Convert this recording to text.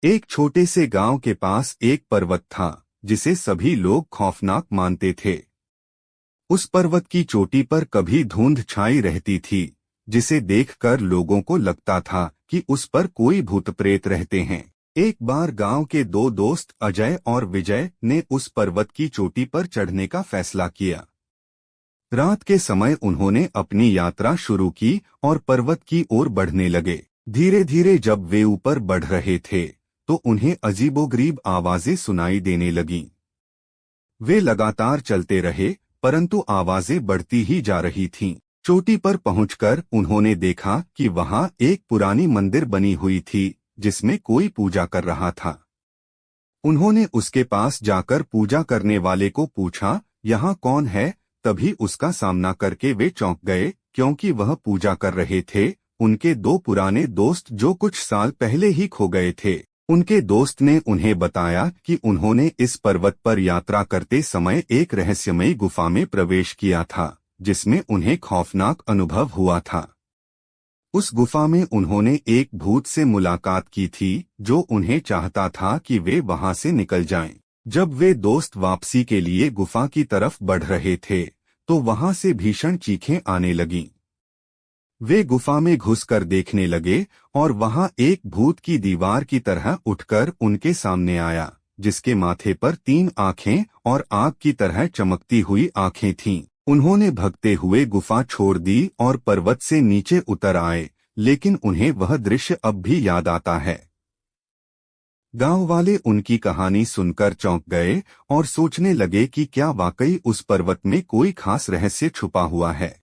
एक छोटे से गांव के पास एक पर्वत था जिसे सभी लोग खौफनाक मानते थे। उस पर्वत की चोटी पर कभी धुंध छाई रहती थी, जिसे देखकर लोगों को लगता था कि उस पर कोई भूत प्रेत रहते हैं। एक बार गांव के दो दोस्त अजय और विजय ने उस पर्वत की चोटी पर चढ़ने का फैसला किया। रात के समय उन्होंने अपनी यात्रा शुरू की और पर्वत की ओर बढ़ने लगे। धीरे धीरे जब वे ऊपर बढ़ रहे थे तो उन्हें अजीबोगरीब आवाजें सुनाई देने लगीं। वे लगातार चलते रहे, परंतु आवाजें बढ़ती ही जा रही थीं। चोटी पर पहुंचकर उन्होंने देखा कि वहां एक पुरानी मंदिर बनी हुई थी जिसमें कोई पूजा कर रहा था। उन्होंने उसके पास जाकर पूजा करने वाले को पूछा, यहाँ कौन है? तभी उसका सामना करके वे चौंक गए, क्योंकि वह पूजा कर रहे थे उनके दो पुराने दोस्त जो कुछ साल पहले ही खो गए थे। उनके दोस्त ने उन्हें बताया कि उन्होंने इस पर्वत पर यात्रा करते समय एक रहस्यमयी गुफा में प्रवेश किया था, जिसमें उन्हें खौफनाक अनुभव हुआ था। उस गुफा में उन्होंने एक भूत से मुलाकात की थी जो उन्हें चाहता था कि वे वहां से निकल जाएं। जब वे दोस्त वापसी के लिए गुफा की तरफ बढ़ रहे थे तो वहां से भीषण चीखें आने लगीं। वे गुफा में घुसकर देखने लगे और वहां एक भूत की दीवार की तरह उठकर उनके सामने आया, जिसके माथे पर 3 आंखें और आग की तरह चमकती हुई आंखें थीं। उन्होंने भगते हुए गुफा छोड़ दी और पर्वत से नीचे उतर आए, लेकिन उन्हें वह दृश्य अब भी याद आता है। गांव वाले उनकी कहानी सुनकर चौंक गए और सोचने लगे कि क्या वाकई उस पर्वत में कोई खास रहस्य छुपा हुआ है।